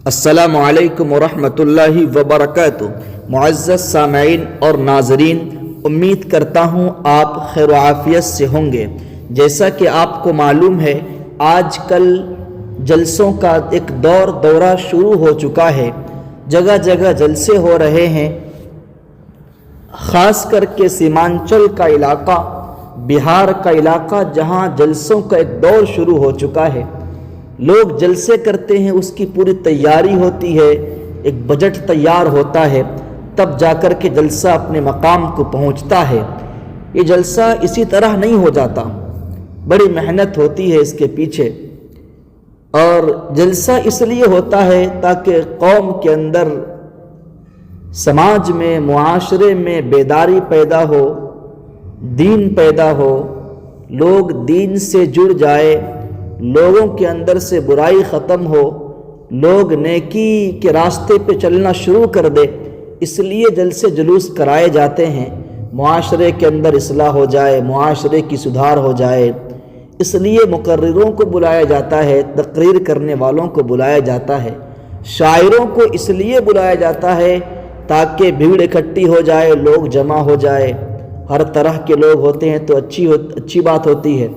السلام علیکم ورحمۃ اللہ وبرکاتہ۔ معزز سامعین اور ناظرین، امید کرتا ہوں آپ خیر و عافیت سے ہوں گے۔ جیسا کہ آپ کو معلوم ہے، آج کل جلسوں کا ایک دورہ شروع ہو چکا ہے۔ جگہ جگہ جلسے ہو رہے ہیں، خاص کر کے سیمانچل کا علاقہ، بہار کا علاقہ، جہاں جلسوں کا ایک دور شروع ہو چکا ہے۔ لوگ جلسے کرتے ہیں، اس کی پوری تیاری ہوتی ہے، ایک بجٹ تیار ہوتا ہے، تب جا کر کے جلسہ اپنے مقام کو پہنچتا ہے۔ یہ جلسہ اسی طرح نہیں ہو جاتا، بڑی محنت ہوتی ہے اس کے پیچھے، اور جلسہ اس لیے ہوتا ہے تاکہ قوم کے اندر، سماج میں، معاشرے میں بیداری پیدا ہو، دین پیدا ہو، لوگ دین سے جڑ جائے، لوگوں کے اندر سے برائی ختم ہو، لوگ نیکی کے راستے پہ چلنا شروع کر دے۔ اس لیے جلسے جلوس کرائے جاتے ہیں، معاشرے کے اندر اصلاح ہو جائے، معاشرے کی سدھار ہو جائے۔ اس لیے مقرروں کو بلایا جاتا ہے، تقریر کرنے والوں کو بلایا جاتا ہے، شاعروں کو اس لیے بلایا جاتا ہے تاکہ بھیڑ اکٹھی ہو جائے، لوگ جمع ہو جائے۔ ہر طرح کے لوگ ہوتے ہیں تو اچھی بات ہوتی ہے،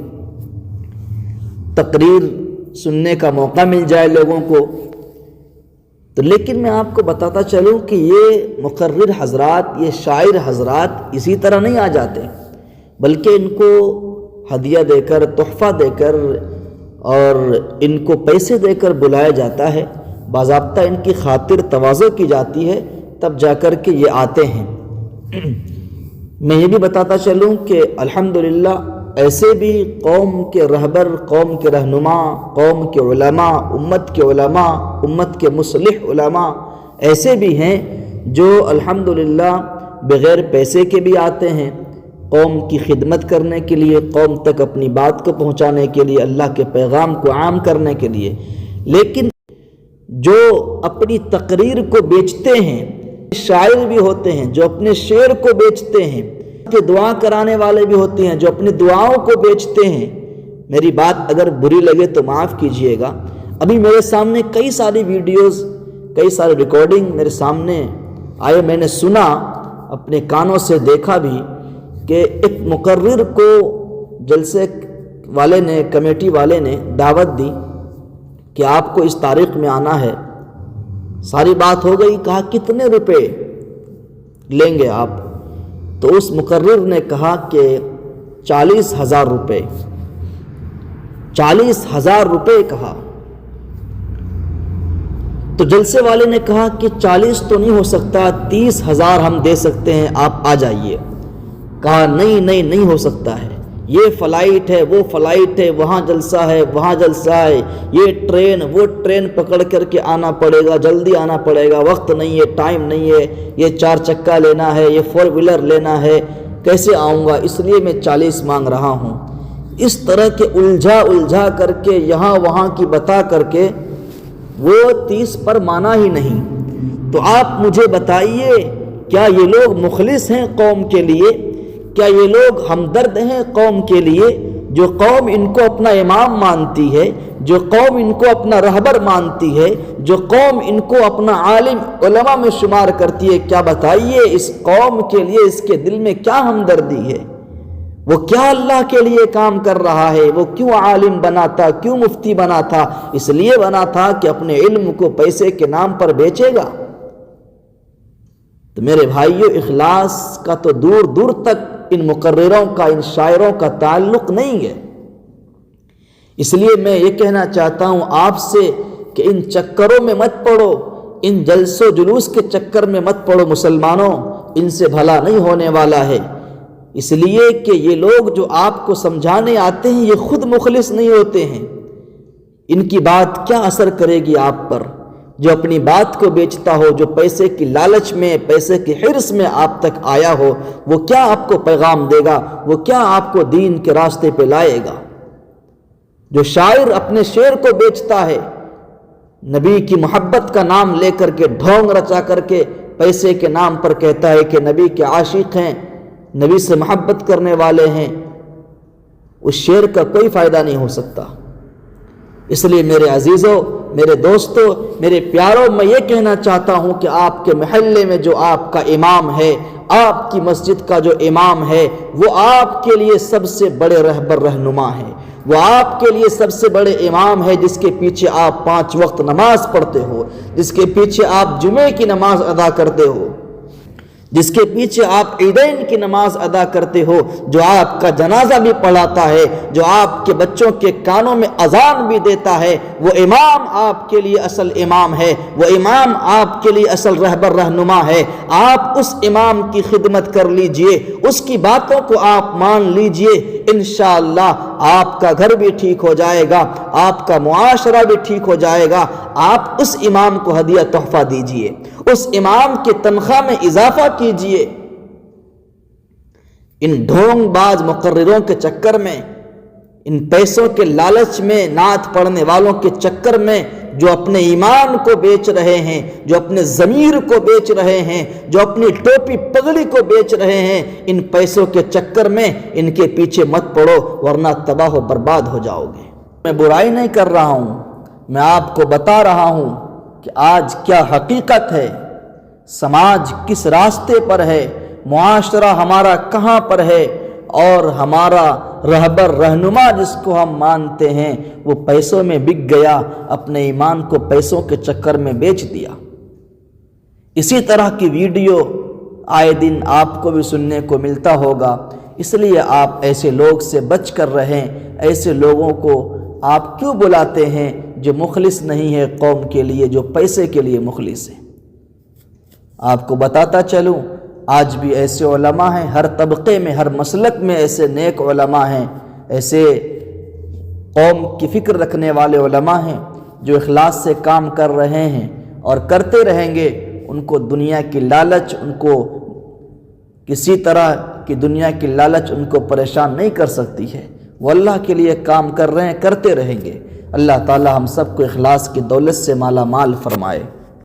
تقریر سننے کا موقع مل جائے لوگوں کو۔ تو لیکن میں آپ کو بتاتا چلوں کہ یہ مقرر حضرات، یہ شاعر حضرات اسی طرح نہیں آ جاتے، بلکہ ان کو ہدیہ دے کر، تحفہ دے کر، اور ان کو پیسے دے کر بلایا جاتا ہے، باضابطہ ان کی خاطر تواضع کی جاتی ہے، تب جا کر کے یہ آتے ہیں۔ میں یہ بھی بتاتا چلوں کہ الحمدللہ ایسے بھی قوم کے رہبر، قوم کے رہنما، قوم کے علماء، امت کے علماء، امت کے مصلح علماء ایسے بھی ہیں جو الحمدللہ بغیر پیسے کے بھی آتے ہیں، قوم کی خدمت کرنے کے لیے، قوم تک اپنی بات کو پہنچانے کے لیے، اللہ کے پیغام کو عام کرنے کے لیے۔ لیکن جو اپنی تقریر کو بیچتے ہیں، شاعر بھی ہوتے ہیں جو اپنے شعر کو بیچتے ہیں، کہ دعا کرانے والے بھی ہوتے ہیں جو اپنی دعاؤں کو بیچتے ہیں۔ میری بات اگر بری لگے تو معاف کیجئے گا، ابھی میرے سامنے کئی ساری ویڈیوز، کئی ساری ریکارڈنگ میرے سامنے آئے، میں نے سنا، اپنے کانوں سے دیکھا بھی کہ ایک مقرر کو جلسے والے نے، کمیٹی والے نے دعوت دی کہ آپ کو اس تاریخ میں آنا ہے۔ ساری بات ہو گئی، کہا کتنے روپے لیں گے آپ؟ تو اس مقرر نے کہا کہ 40,000 روپے، 40,000 روپے کہا۔ تو جلسے والے نے کہا کہ 40 تو نہیں ہو سکتا، 30,000 ہم دے سکتے ہیں، آپ آ جائیے۔ کہا نہیں ہو سکتا ہے، یہ فلائٹ ہے، وہ فلائٹ ہے، وہاں جلسہ ہے، وہاں جلسہ ہے، یہ ٹرین، وہ ٹرین پکڑ کر کے آنا پڑے گا، جلدی آنا پڑے گا، وقت نہیں ہے، ٹائم نہیں ہے، یہ 4 چکا لینا ہے، یہ 4 ویلر لینا ہے، کیسے آؤں گا؟ اس لیے میں 40 مانگ رہا ہوں۔ اس طرح کے الجھا کر کے، یہاں وہاں کی بتا کر کے وہ 30 پر مانا ہی نہیں۔ تو آپ مجھے بتائیے، کیا یہ لوگ مخلص ہیں قوم کے لیے؟ کیا یہ لوگ ہمدرد ہیں قوم کے لیے؟ جو قوم ان کو اپنا امام مانتی ہے، جو قوم ان کو اپنا رہبر مانتی ہے، جو قوم ان کو اپنا عالم علماء میں شمار کرتی ہے، کیا بتائیے اس قوم کے لیے اس کے دل میں کیا ہمدردی ہے؟ وہ کیا اللہ کے لیے کام کر رہا ہے؟ وہ کیوں عالم بنا تھا، کیوں مفتی بنا تھا؟ اس لیے بنا تھا کہ اپنے علم کو پیسے کے نام پر بیچے گا؟ تو میرے بھائیوں، اخلاص کا تو دور دور تک ان مقرروں کا، ان شاعروں کا تعلق نہیں ہے۔ اس لیے میں یہ کہنا چاہتا ہوں آپ سے کہ ان چکروں میں مت پڑو، ان جلس و جلوس کے چکر میں مت پڑو مسلمانوں، ان سے بھلا نہیں ہونے والا ہے۔ اس لیے کہ یہ لوگ جو آپ کو سمجھانے آتے ہیں، یہ خود مخلص نہیں ہوتے ہیں۔ ان کی بات کیا اثر کرے گی آپ پر؟ جو اپنی بات کو بیچتا ہو، جو پیسے کی لالچ میں، پیسے کی حرص میں آپ تک آیا ہو، وہ کیا آپ کو پیغام دے گا؟ وہ کیا آپ کو دین کے راستے پہ لائے گا؟ جو شاعر اپنے شعر کو بیچتا ہے، نبی کی محبت کا نام لے کر کے، ڈھونگ رچا کر کے، پیسے کے نام پر کہتا ہے کہ نبی کے عاشق ہیں، نبی سے محبت کرنے والے ہیں، اس شعر کا کوئی فائدہ نہیں ہو سکتا۔ اس لیے میرے عزیزوں، میرے دوستو، میرے پیاروں، میں یہ کہنا چاہتا ہوں کہ آپ کے محلے میں جو آپ کا امام ہے، آپ کی مسجد کا جو امام ہے، وہ آپ کے لیے سب سے بڑے رہبر رہنما ہے، وہ آپ کے لیے سب سے بڑے امام ہے، جس کے پیچھے آپ 5 وقت نماز پڑھتے ہو، جس کے پیچھے آپ جمعے کی نماز ادا کرتے ہو، جس کے پیچھے آپ عیدین کی نماز ادا کرتے ہو، جو آپ کا جنازہ بھی پڑھاتا ہے، جو آپ کے بچوں کے کانوں میں اذان بھی دیتا ہے، وہ امام آپ کے لیے اصل امام ہے، وہ امام آپ کے لیے اصل رہبر رہنما ہے۔ آپ اس امام کی خدمت کر لیجئے، اس کی باتوں کو آپ مان لیجئے، انشاءاللہ آپ کا گھر بھی ٹھیک ہو جائے گا، آپ کا معاشرہ بھی ٹھیک ہو جائے گا۔ آپ اس امام کو ہدیہ تحفہ دیجئے، اس امام کی تنخواہ میں اضافہ کیجئے۔ ان ڈھونگ باز مقرروں کے چکر میں، ان پیسوں کے لالچ میں، نعت پڑھنے والوں کے چکر میں، جو اپنے ایمان کو بیچ رہے ہیں، جو اپنے ضمیر کو بیچ رہے ہیں، جو اپنی ٹوپی پگڑی کو بیچ رہے ہیں، ان پیسوں کے چکر میں ان کے پیچھے مت پڑو، ورنہ تباہ و برباد ہو جاؤ گے۔ میں برائی نہیں کر رہا ہوں، میں آپ کو بتا رہا ہوں کہ آج کیا حقیقت ہے، سماج کس راستے پر ہے، معاشرہ ہمارا کہاں پر ہے، اور ہمارا رہبر رہنما جس کو ہم مانتے ہیں وہ پیسوں میں بک گیا، اپنے ایمان کو پیسوں کے چکر میں بیچ دیا۔ اسی طرح کی ویڈیو آئے دن آپ کو بھی سننے کو ملتا ہوگا، اس لیے آپ ایسے لوگ سے بچ کر رہیں۔ ایسے لوگوں کو آپ کیوں بلاتے ہیں جو مخلص نہیں ہے قوم کے لیے، جو پیسے کے لیے مخلص ہے؟ آپ کو بتاتا چلوں، آج بھی ایسے علماء ہیں، ہر طبقے میں، ہر مسلک میں ایسے نیک علماء ہیں، ایسے قوم کی فکر رکھنے والے علماء ہیں جو اخلاص سے کام کر رہے ہیں اور کرتے رہیں گے۔ ان کو دنیا کی لالچ، ان کو کسی طرح کی دنیا کی لالچ ان کو پریشان نہیں کر سکتی ہے۔ وہ اللہ کے لیے کام کر رہے ہیں، کرتے رہیں گے۔ اللہ تعالی ہم سب کو اخلاص کی دولت سے مالا مال فرمائے۔